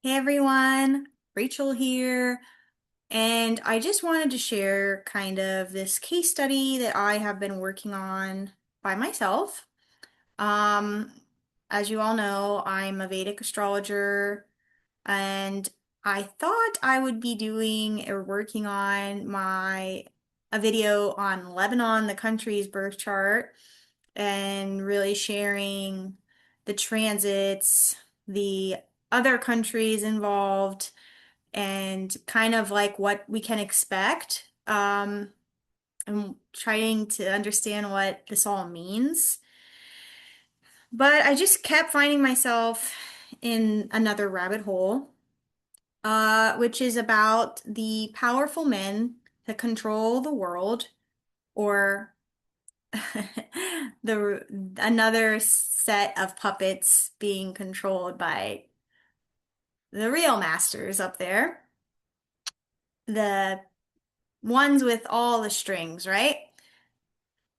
Hey everyone, Rachel here, and I just wanted to share kind of this case study that I have been working on by myself. Um, as you all know, I'm a Vedic astrologer, and I thought I would be doing or working on my a video on Lebanon, the country's birth chart, and really sharing the transits, the other countries involved, and kind of like what we can expect. I'm trying to understand what this all means. But I just kept finding myself in another rabbit hole, which is about the powerful men that control the world, or the another set of puppets being controlled by the real masters up there, the ones with all the strings, right?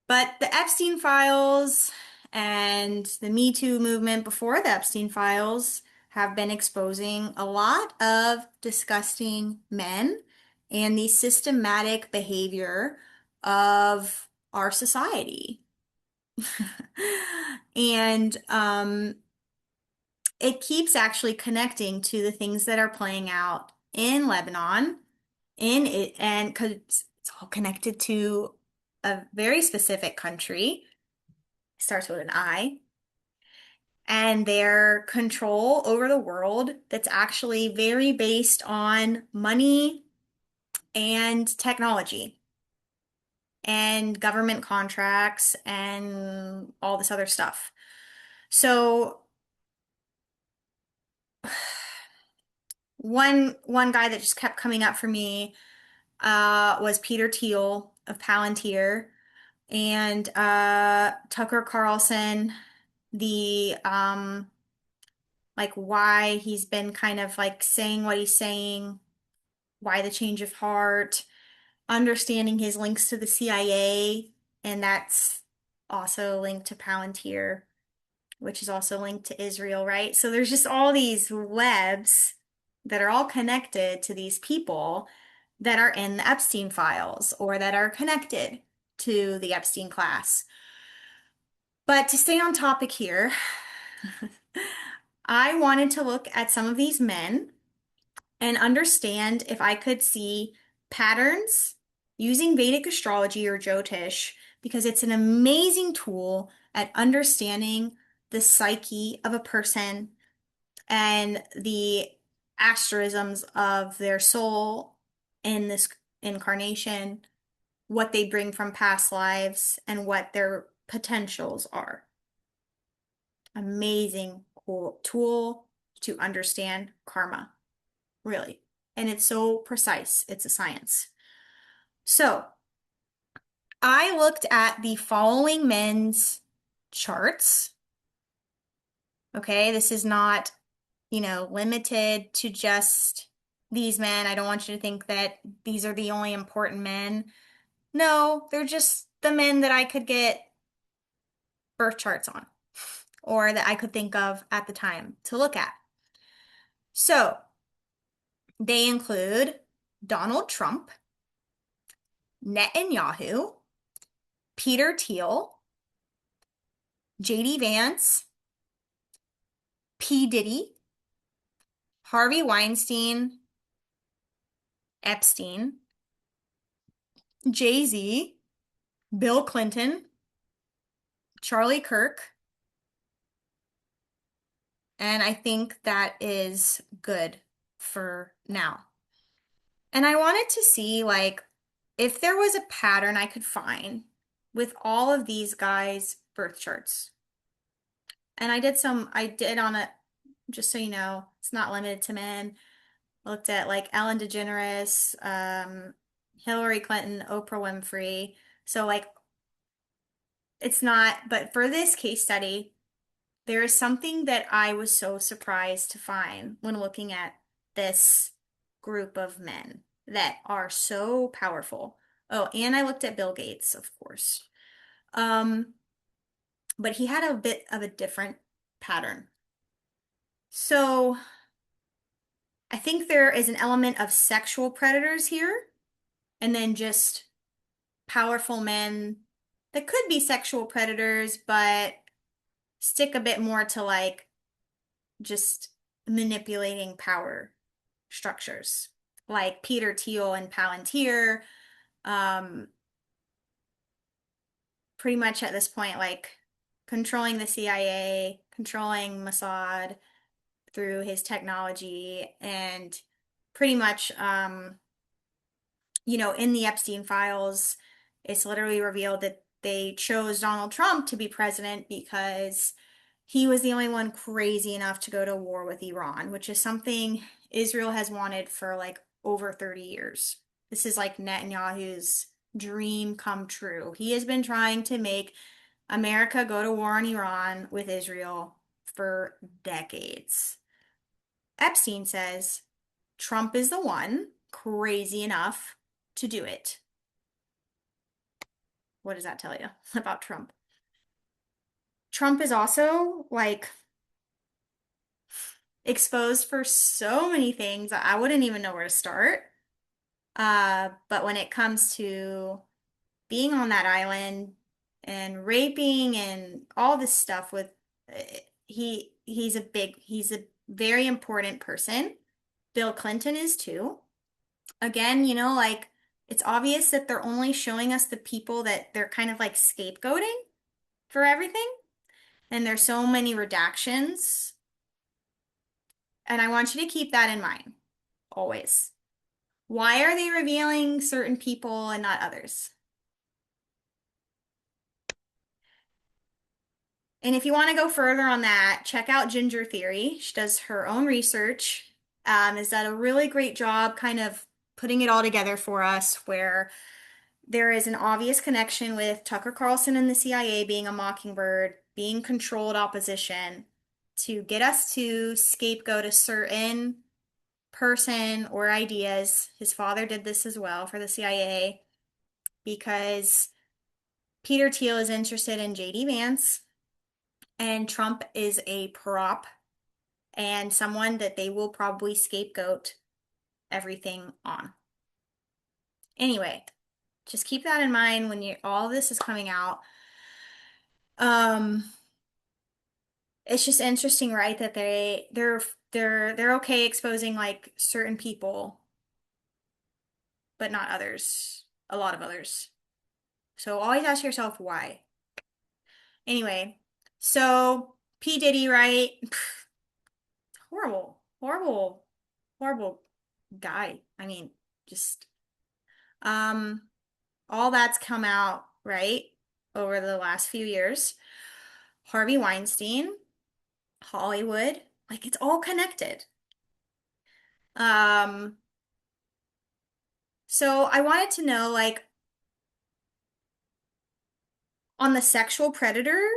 But the Epstein files and the Me Too movement before the Epstein files have been exposing a lot of disgusting men and the systematic behavior of our society. And it keeps actually connecting to the things that are playing out in Lebanon, in it, and because it's all connected to a very specific country, starts with an I, and their control over the world that's actually very based on money and technology and government contracts and all this other stuff. So one guy that just kept coming up for me was Peter Thiel of Palantir, and Tucker Carlson, the like why he's been kind of like saying what he's saying, why the change of heart, understanding his links to the CIA, and that's also linked to Palantir, which is also linked to Israel, right? So there's just all these webs that are all connected to these people that are in the Epstein files or that are connected to the Epstein class. But to stay on topic here, I wanted to look at some of these men and understand if I could see patterns using Vedic astrology or Jyotish, because it's an amazing tool at understanding the psyche of a person and the asterisms of their soul in this incarnation, what they bring from past lives, and what their potentials are. Amazing, cool tool to understand karma, really. And it's so precise, it's a science. So I looked at the following men's charts. Okay, this is not, limited to just these men. I don't want you to think that these are the only important men. No, they're just the men that I could get birth charts on or that I could think of at the time to look at. So they include Donald Trump, Netanyahu, Peter Thiel, JD Vance, P. Diddy, Harvey Weinstein, Epstein, Jay-Z, Bill Clinton, Charlie Kirk, and I think that is good for now. And I wanted to see like if there was a pattern I could find with all of these guys' birth charts. And I did on it, just so you know, it's not limited to men. Looked at like Ellen DeGeneres, Hillary Clinton, Oprah Winfrey. So like it's not, but for this case study, there is something that I was so surprised to find when looking at this group of men that are so powerful. Oh, and I looked at Bill Gates, of course. Um, but he had a bit of a different pattern. So I think there is an element of sexual predators here, and then just powerful men that could be sexual predators, but stick a bit more to like just manipulating power structures, like Peter Thiel and Palantir. Um, Pretty much at this point, like controlling the CIA, controlling Mossad through his technology, and pretty much, in the Epstein files, it's literally revealed that they chose Donald Trump to be president because he was the only one crazy enough to go to war with Iran, which is something Israel has wanted for like over 30 years. This is like Netanyahu's dream come true. He has been trying to make America go to war on Iran with Israel for decades. Epstein says Trump is the one crazy enough to do it. What does that tell you about Trump? Trump is also like exposed for so many things I wouldn't even know where to start. But when it comes to being on that island and raping and all this stuff with he's a very important person. Bill Clinton is too. Again, like it's obvious that they're only showing us the people that they're kind of like scapegoating for everything. And there's so many redactions. And I want you to keep that in mind always. Why are they revealing certain people and not others? And if you want to go further on that, check out Ginger Theory. She does her own research, has done a really great job kind of putting it all together for us, where there is an obvious connection with Tucker Carlson and the CIA being a mockingbird, being controlled opposition to get us to scapegoat a certain person or ideas. His father did this as well for the CIA because Peter Thiel is interested in JD Vance and Trump is a prop and someone that they will probably scapegoat everything on. Anyway, just keep that in mind when all this is coming out. Um, it's just interesting, right, that they're okay exposing like certain people, but not others, a lot of others. So always ask yourself why. Anyway, so P. Diddy, right? Horrible, horrible, horrible guy. I mean, just um all that's come out, right, over the last few years. Harvey Weinstein, Hollywood, like it's all connected. Um, so I wanted to know, like, on the sexual predator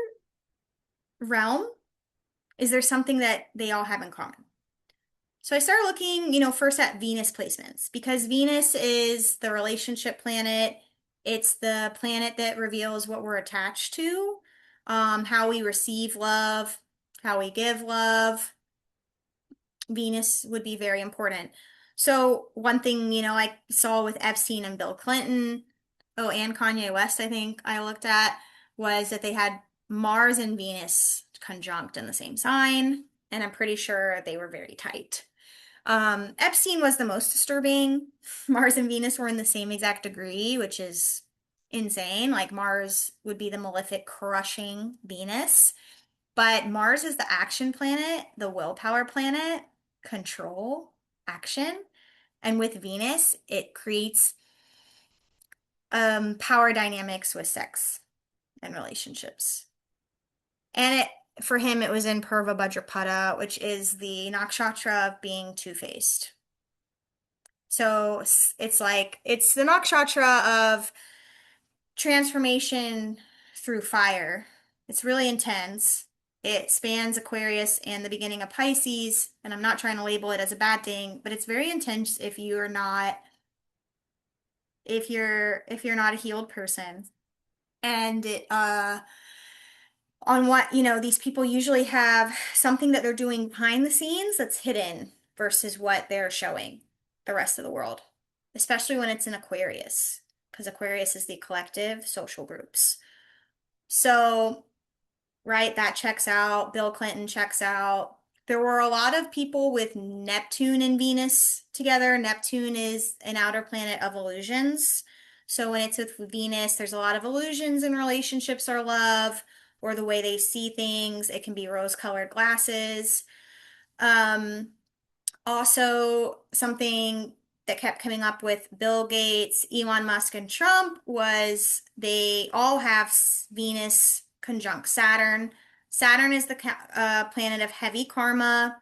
realm, is there something that they all have in common? So I started looking, first at Venus placements because Venus is the relationship planet. It's the planet that reveals what we're attached to, how we receive love, how we give love. Venus would be very important. So one thing, I saw with Epstein and Bill Clinton, oh, and Kanye West, I think I looked at, was that they had Mars and Venus conjunct in the same sign, and I'm pretty sure they were very tight. Epstein was the most disturbing. Mars and Venus were in the same exact degree, which is insane. Like Mars would be the malefic crushing Venus, but Mars is the action planet, the willpower planet, control, action. And with Venus, it creates power dynamics with sex and relationships. And for him, it was in Purva Bhadrapada, which is the nakshatra of being two-faced. So it's like, it's the nakshatra of transformation through fire. It's really intense. It spans Aquarius and the beginning of Pisces, and I'm not trying to label it as a bad thing, but it's very intense if you're not a healed person. And it on what, these people usually have something that they're doing behind the scenes that's hidden. versus what they're showing the rest of the world, especially when it's in Aquarius, because Aquarius is the collective social groups. So, right, that checks out. Bill Clinton checks out. There were a lot of people with Neptune and Venus together. Neptune is an outer planet of illusions. So when it's with Venus, there's a lot of illusions in relationships or love or the way they see things. It can be rose-colored glasses. Um, Also, something that kept coming up with Bill Gates, Elon Musk, and Trump was they all have Venus conjunct Saturn. Saturn is the planet of heavy karma,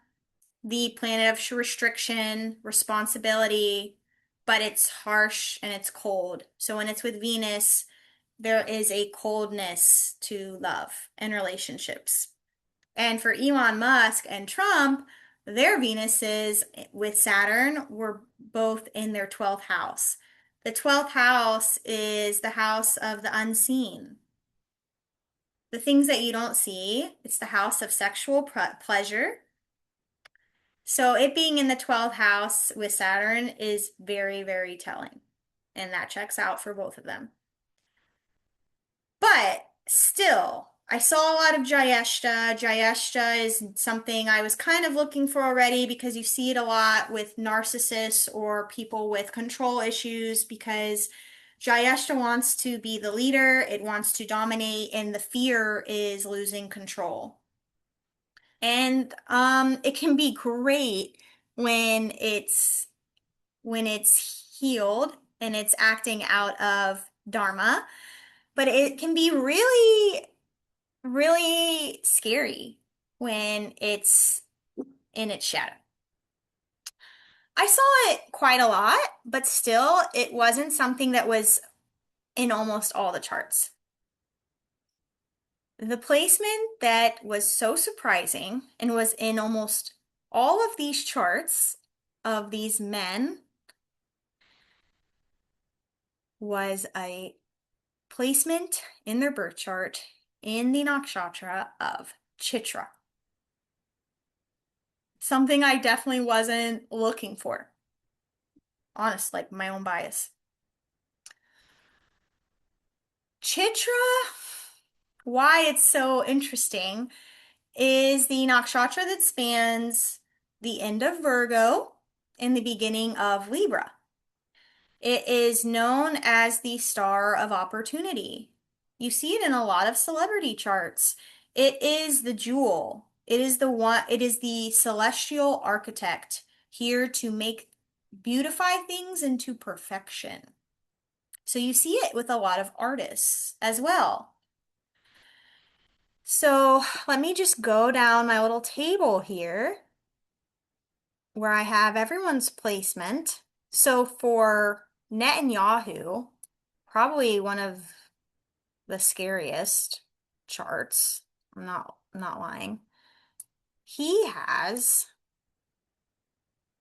the planet of restriction, responsibility, but it's harsh and it's cold. So when it's with Venus, there is a coldness to love and relationships. And for Elon Musk and Trump, their Venuses with Saturn were both in their 12th house. The 12th house is the house of the unseen, the things that you don't see. It's the house of sexual pleasure. So it being in the 12th house with Saturn is very, very telling. And that checks out for both of them. But still, I saw a lot of Jayeshta. Jayeshta is something I was kind of looking for already because you see it a lot with narcissists or people with control issues because Jayeshta wants to be the leader, it wants to dominate, and the fear is losing control. And it can be great when it's healed and it's acting out of Dharma, but it can be really, really scary when it's in its shadow. I saw it quite a lot, but still, it wasn't something that was in almost all the charts. The placement that was so surprising and was in almost all of these charts of these men was a placement in their birth chart in the nakshatra of Chitra. Something I definitely wasn't looking for. Honest, like my own bias. Chitra, why it's so interesting is the nakshatra that spans the end of Virgo and the beginning of Libra. It is known as the star of opportunity. You see it in a lot of celebrity charts. It is the jewel. It is the one, it is the celestial architect here to make beautify things into perfection. So you see it with a lot of artists as well. So let me just go down my little table here where I have everyone's placement. So for Netanyahu, probably one of the scariest charts. I'm not lying. He has,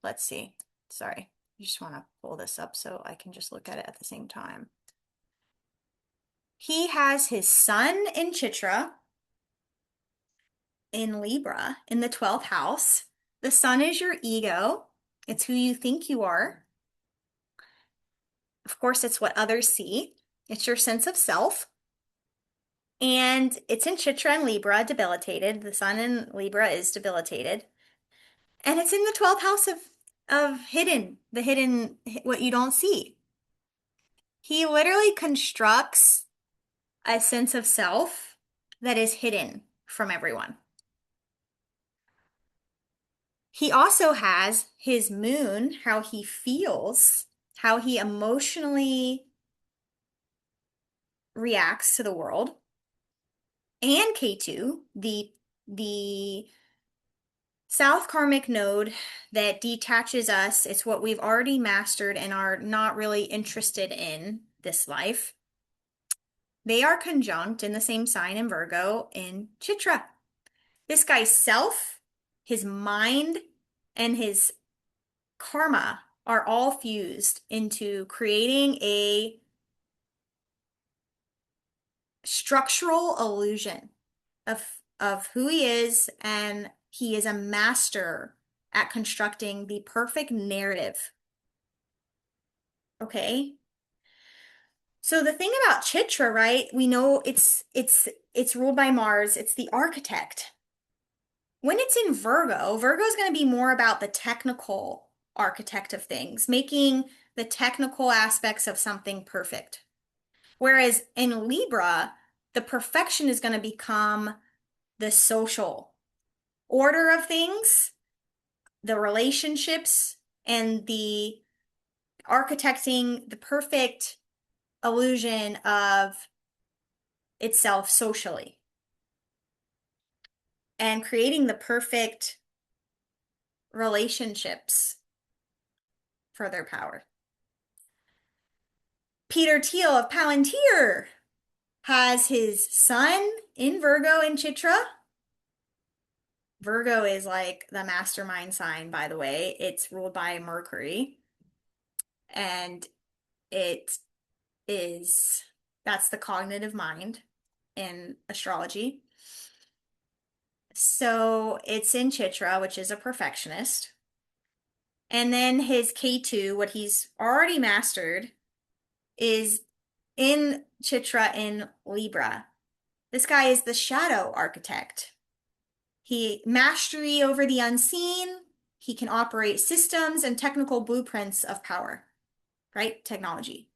let's see. Sorry. I just want to pull this up so I can just look at it at the same time. He has his sun in Chitra in Libra in the 12th house. The sun is your ego. It's who you think you are. Of course, it's what others see. It's your sense of self. And it's in Chitra and Libra, debilitated. The sun in Libra is debilitated. And it's in the 12th house of hidden, what you don't see. He literally constructs a sense of self that is hidden from everyone. He also has his moon, how he feels, how he emotionally reacts to the world, and K2, the South karmic node that detaches us. It's what we've already mastered and are not really interested in this life. They are conjunct in the same sign in Virgo in Chitra. This guy's self, his mind, and his karma are all fused into creating a structural illusion of who he is, and he is a master at constructing the perfect narrative. Okay? So the thing about Chitra, right? We know it's ruled by Mars. It's the architect. When it's in Virgo, Virgo is going to be more about the technical architect of things, making the technical aspects of something perfect. Whereas in Libra, the perfection is going to become the social order of things, the relationships, and the architecting the perfect illusion of itself socially and creating the perfect relationships for their power. Peter Thiel of Palantir has his sun in Virgo in Chitra. Virgo is like the mastermind sign, by the way. It's ruled by Mercury, and it is that's the cognitive mind in astrology. So it's in Chitra, which is a perfectionist. And then his K2, what he's already mastered, is in Chitra in Libra. This guy is the shadow architect. He mastery over the unseen. He can operate systems and technical blueprints of power, right? Technology.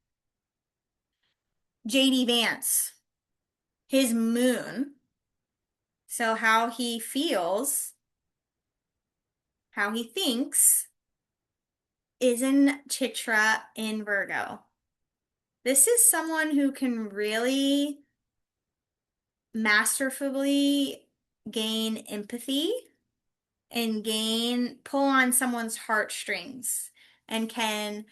JD Vance, his moon. So how he feels, how he thinks is in Chitra in Virgo. This is someone who can really masterfully gain empathy and pull on someone's heartstrings and can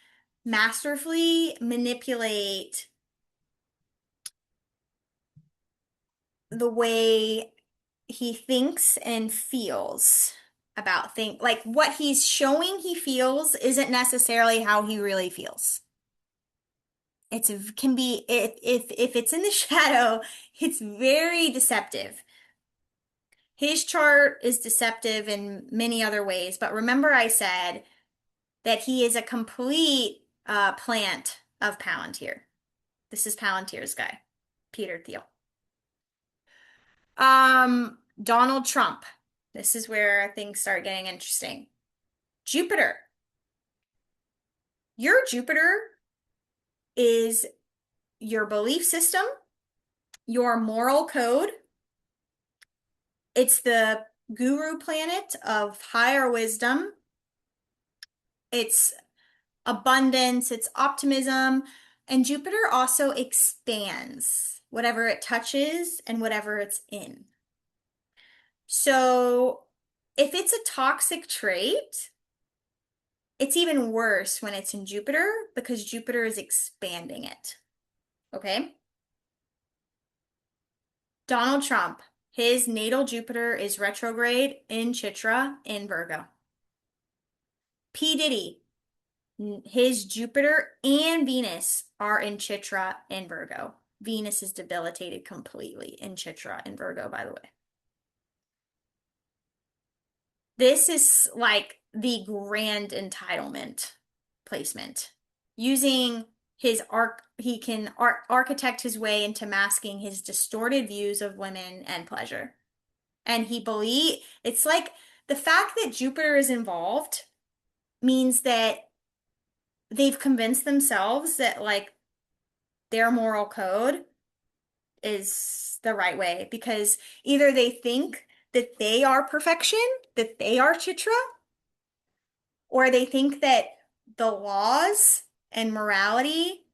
masterfully manipulate the way he thinks and feels about things. Like what he's showing he feels isn't necessarily how he really feels. It's can be if it's in the shadow, it's very deceptive. His chart is deceptive in many other ways, but remember I said that he is a complete plant of Palantir. This is Palantir's guy, Peter Thiel. Donald Trump. This is where things start getting interesting. Jupiter. Your Jupiter is your belief system, your moral code. It's the guru planet of higher wisdom. It's abundance, it's optimism, and Jupiter also expands whatever it touches and whatever it's in. So if it's a toxic trait, it's even worse when it's in Jupiter because Jupiter is expanding it. Okay? Donald Trump, his natal Jupiter is retrograde in Chitra in Virgo. P. Diddy, his Jupiter and Venus are in Chitra in Virgo. Venus is debilitated completely in Chitra in Virgo, by the way. This is like the grand entitlement placement. Using his he can architect his way into masking his distorted views of women and pleasure. And it's like the fact that Jupiter is involved means that they've convinced themselves that like their moral code is the right way because either they think that they are perfection, that they are Chitra, or they think that the laws and morality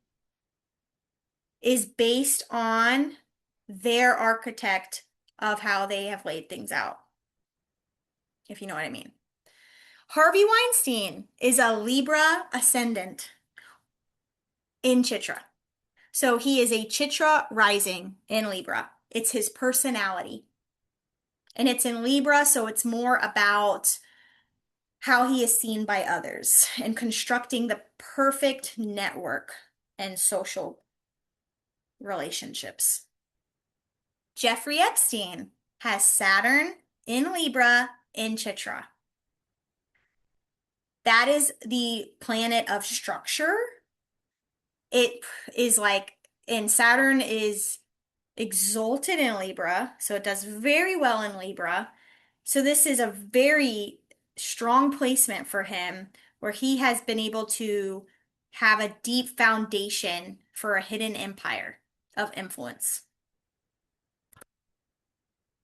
is based on their architect of how they have laid things out, if you know what I mean. Harvey Weinstein is a Libra ascendant in Chitra. So he is a Chitra rising in Libra. It's his personality. And it's in Libra, so it's more about how he is seen by others and constructing the perfect network and social relationships. Jeffrey Epstein has Saturn in Libra in Chitra. That is the planet of structure. It is like, and Saturn is exalted in Libra, so it does very well in Libra. So this is a very strong placement for him where he has been able to have a deep foundation for a hidden empire of influence.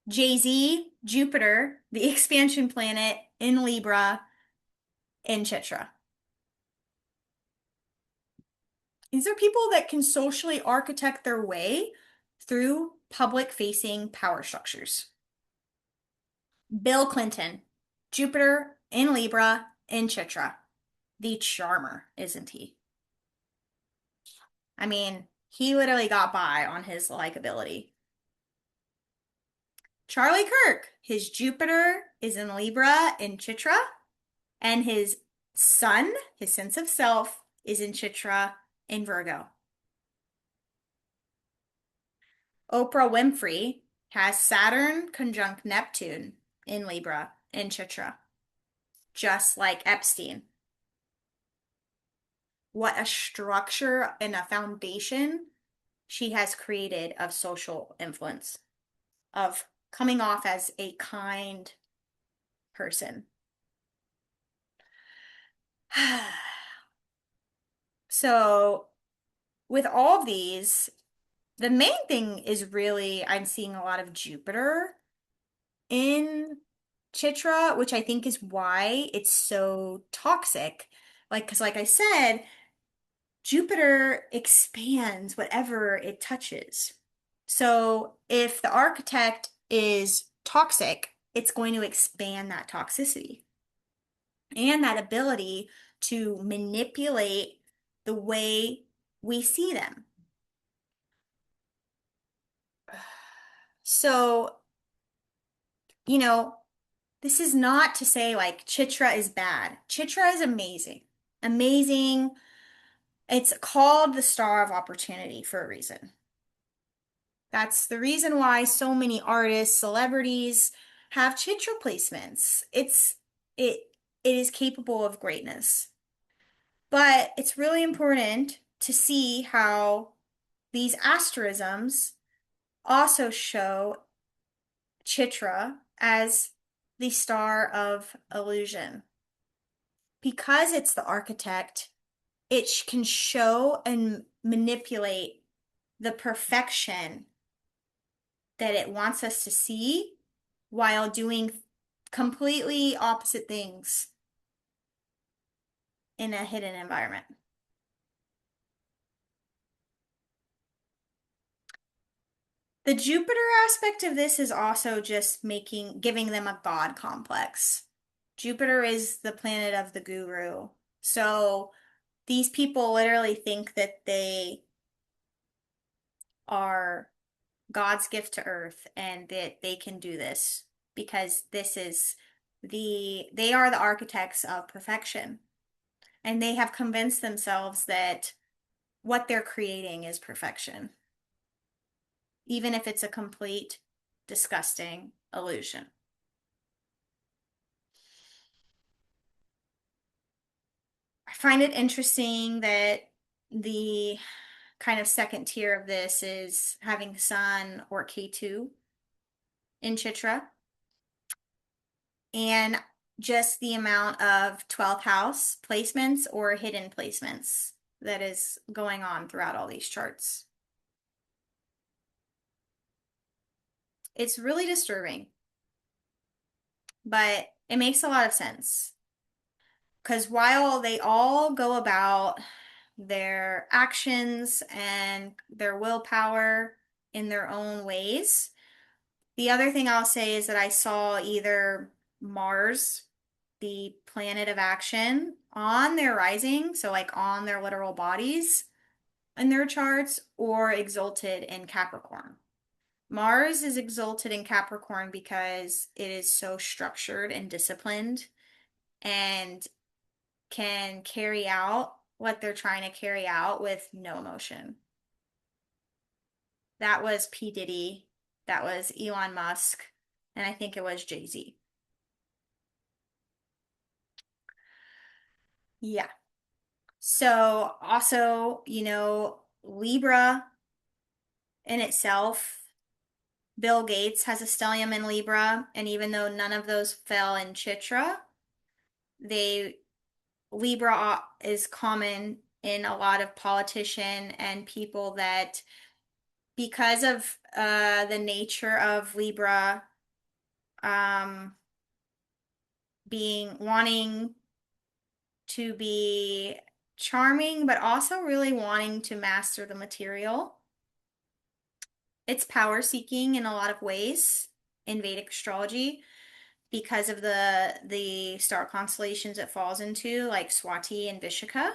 Jay-Z, Jupiter, the expansion planet in Libra in Chitra. These are people that can socially architect their way through public-facing power structures. Bill Clinton, Jupiter in Libra in Chitra. The charmer, isn't he? I mean, he literally got by on his likability. Charlie Kirk, his Jupiter is in Libra in Chitra, and his sun, his sense of self, is in Chitra in Virgo. Oprah Winfrey has Saturn conjunct Neptune in Libra in Chitra, just like Epstein. What a structure and a foundation she has created of social influence, of coming off as a kind person. So, with all of these, the main thing is really I'm seeing a lot of Jupiter in Chitra, which I think is why it's so toxic. Like, because, like I said, Jupiter expands whatever it touches. So, if the architect is toxic, it's going to expand that toxicity and that ability to manipulate the way we see them. So, you know, this is not to say like Chitra is bad. Chitra is amazing. Amazing. It's called the Star of Opportunity for a reason. That's the reason why so many artists, celebrities have Chitra placements. It it is capable of greatness. But it's really important to see how these asterisms also show Chitra as the star of illusion. Because it's the architect, it can show and manipulate the perfection that it wants us to see while doing completely opposite things in a hidden environment. The Jupiter aspect of this is also just giving them a god complex. Jupiter is the planet of the guru. So these people literally think that they are God's gift to earth and that they can do this because they are the architects of perfection. And they have convinced themselves that what they're creating is perfection, even if it's a complete, disgusting illusion. I find it interesting that the kind of second tier of this is having Sun or K2 in Chitra, and just the amount of 12th house placements or hidden placements that is going on throughout all these charts. It's really disturbing, but it makes a lot of sense. Because while they all go about their actions and their willpower in their own ways, the other thing I'll say is that I saw either Mars, the planet of action, on their rising, so like on their literal bodies in their charts, or exalted in Capricorn. Mars is exalted in Capricorn because it is so structured and disciplined and can carry out what they're trying to carry out with no emotion. That was P. Diddy, that was Elon Musk, and I think it was Jay-Z. Yeah. So also, Libra in itself, Bill Gates has a stellium in Libra, and even though none of those fell in Chitra, they Libra is common in a lot of politician and people that because of the nature of Libra um, being wanting to be charming, but also really wanting to master the material. It's power seeking in a lot of ways in Vedic astrology because of the star constellations it falls into, like Swati and Vishaka.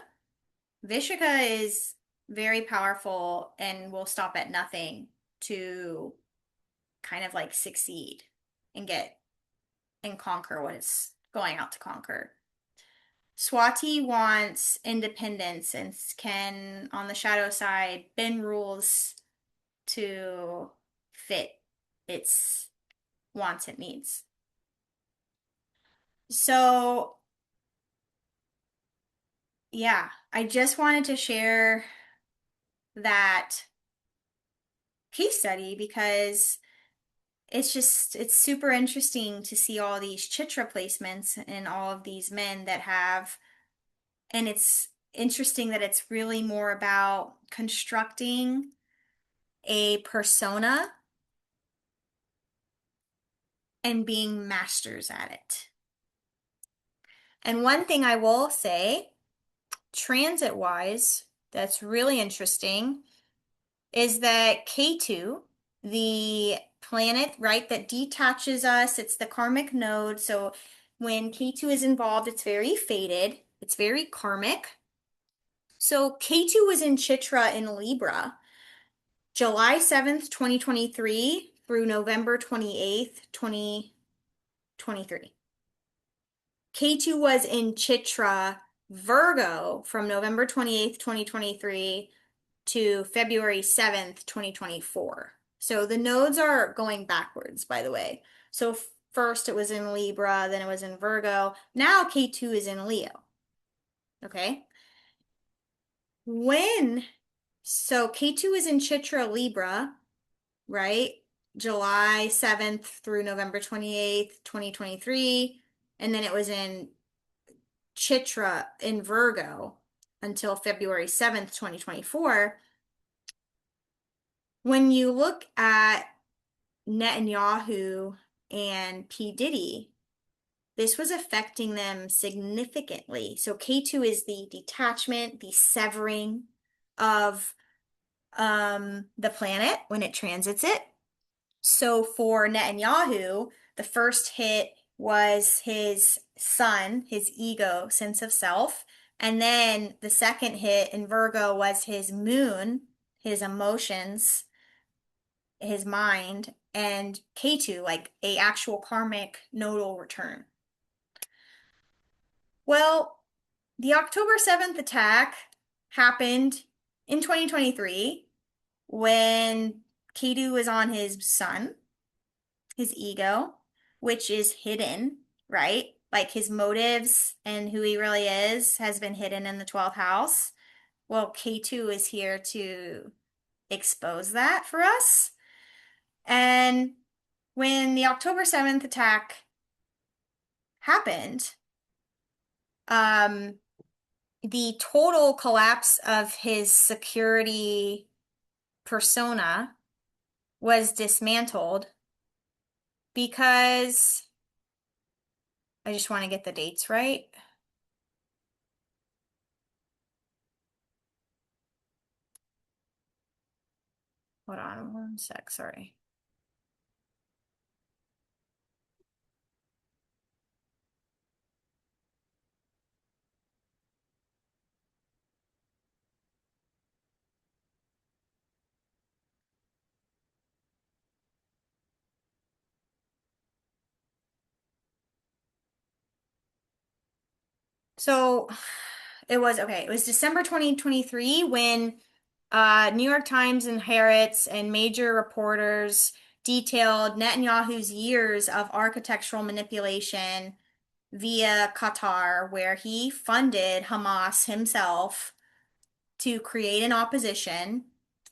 Vishaka is very powerful and will stop at nothing to kind of like succeed and get and conquer what it's going out to conquer. Swati wants independence and can, on the shadow side, bend rules to fit its wants and needs. So, yeah, I just wanted to share that case study because it's super interesting to see all these chitra placements and all of these men that have, and it's interesting that it's really more about constructing a persona and being masters at it. And one thing I will say, transit wise, that's really interesting is that K2, the planet, right, that detaches us, it's the karmic node. So when K2 is involved, it's very fated, it's very karmic. So K2 was in Chitra in Libra, July 7th, 2023 through November 28th, 2023. K2 was in Chitra, Virgo from November 28th, 2023 to February 7th, 2024. So the nodes are going backwards, by the way. So first it was in Libra, then it was in Virgo. Now K2 is in Leo. Okay. When, so K2 is in Chitra Libra, right? July 7th through November 28th, 2023. And then it was in Chitra in Virgo until February 7th, 2024. When you look at Netanyahu and P. Diddy, this was affecting them significantly. So K2 is the detachment, the severing of the planet when it transits it. So for Netanyahu, the first hit was his sun, his ego, sense of self. And then the second hit in Virgo was his moon, his emotions, his mind, and K2, like a actual karmic nodal return. Well, the October 7th attack happened in 2023 when K2 was on his sun, his ego, which is hidden, right? Like his motives and who he really is has been hidden in the 12th house. Well, K2 is here to expose that for us. And when the October 7th attack happened, um, the total collapse of his security persona was dismantled because I just want to get the dates right. Hold on one sec, sorry. So it was okay. It was December 2023 when New York Times and Haaretz and major reporters detailed Netanyahu's years of architectural manipulation via Qatar, where he funded Hamas himself to create an opposition.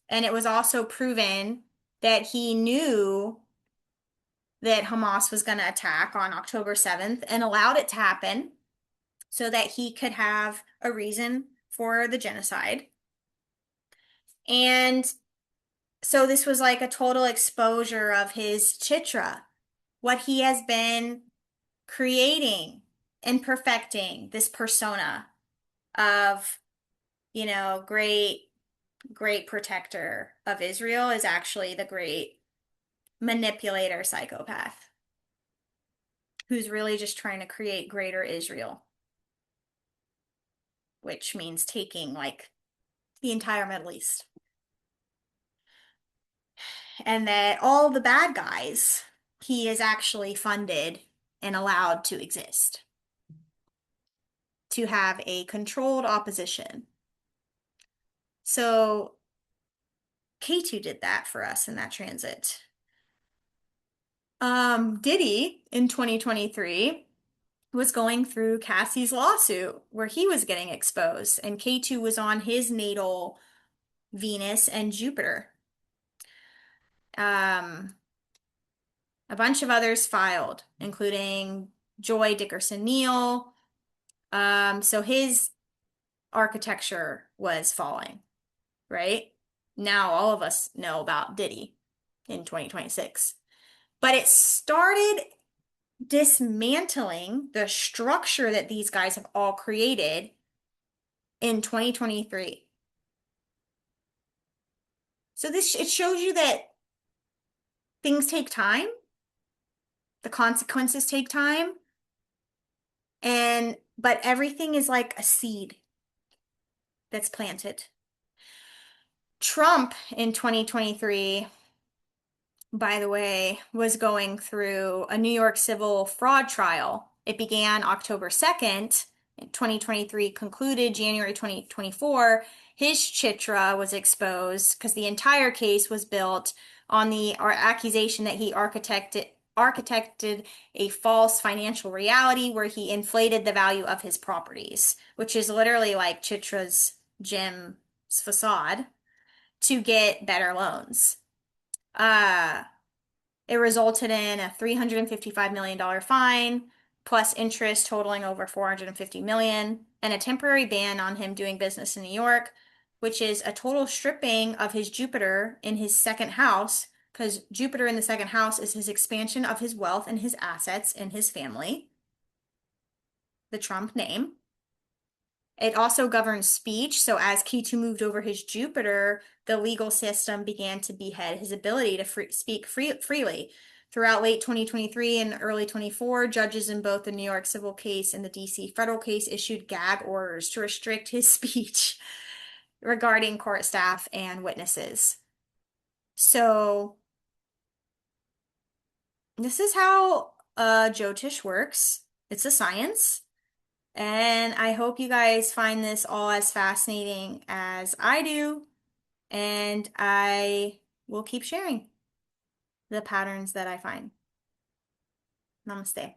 And it was also proven that he knew that Hamas was going to attack on October 7th and allowed it to happen so that he could have a reason for the genocide. And so this was like a total exposure of his chitra, what he has been creating and perfecting, this persona of, great, great protector of Israel is actually the great manipulator psychopath who's really just trying to create greater Israel, which means taking like the entire Middle East. And that all the bad guys he is actually funded and allowed to exist, to have a controlled opposition. So K2 did that for us in that transit. Diddy in 2023 was going through Cassie's lawsuit where he was getting exposed, and K2 was on his natal Venus and Jupiter. Um, a bunch of others filed, including Joy Dickerson Neal. So his architecture was falling, right? Now all of us know about Diddy in 2026. But it started dismantling the structure that these guys have all created in 2023. So it shows you that things take time, the consequences take time, but everything is like a seed that's planted. Trump in 2023, by the way, was going through a New York civil fraud trial. It began October 2nd, 2023, concluded January 2024. His chitra was exposed because the entire case was built on the accusation that he architected a false financial reality where he inflated the value of his properties, which is literally like Chitra's gym's facade to get better loans. Uh, it resulted in a $355 million fine, plus interest totaling over $450 million, and a temporary ban on him doing business in New York, which is a total stripping of his Jupiter in his second house, because Jupiter in the second house is his expansion of his wealth and his assets in his family, the Trump name. It also governs speech. So as K2 moved over his Jupiter, the legal system began to behead his ability to speak freely. Throughout late 2023 and early 24, judges in both the New York civil case and the DC federal case issued gag orders to restrict his speech regarding court staff and witnesses. So this is how Jyotish works. It's a science. And I hope you guys find this all as fascinating as I do. And I will keep sharing the patterns that I find. Namaste.